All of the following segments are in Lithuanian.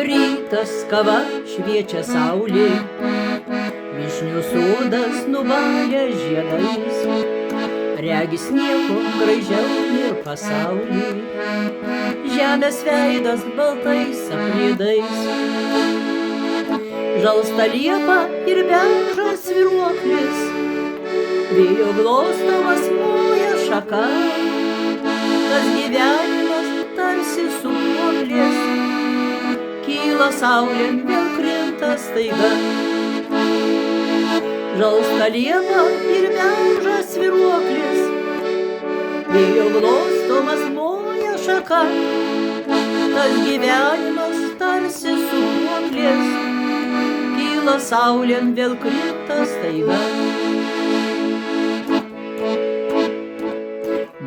Rytas, kava, šviečia saulė, vyšnių sodas nubalė žiedais, regis nieko gražiau nėr pasauly, žemės veidas baltais aplaidais. Žalsta liepa ir beržas svyruoklis, vėjo glostomas moja šaka, tas gyvenimas tarsi sūpuoklės, kyla saulėn, vėl krinta staiga. Žalsta liepa ir beržas svyruoklis, vėjo glostomas moja šaka, tas gyvenimas tarsi sūpuoklės, kyla saulėn, vėl krinta staiga.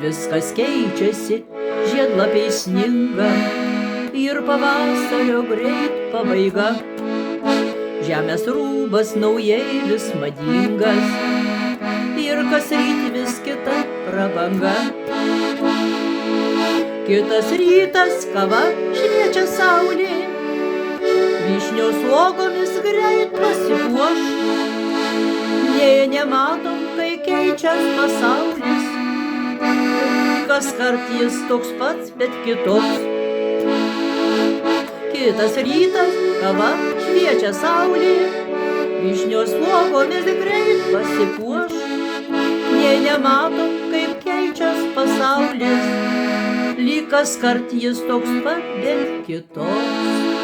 Viskas keičiasi, žiedlapiai sninga ir pavasario greit pabaiga. Žemės rūbas naujai vis madingas ir kas ryt vis kita prabanga. Kitas rytas, kava, šviečia saulė, vyšnios uogomis greit pasipuoš. Nė nematom, kai keičias pasaulis, kaskart jis toks pats, bet kitoks. Kitas rytas, kava, šviečia saulė, vyšnios uogomis greit pasipuoš. Nė nematom, kaip keičias pasaulis, lyg kaskart jis toks pat, bet kitoks.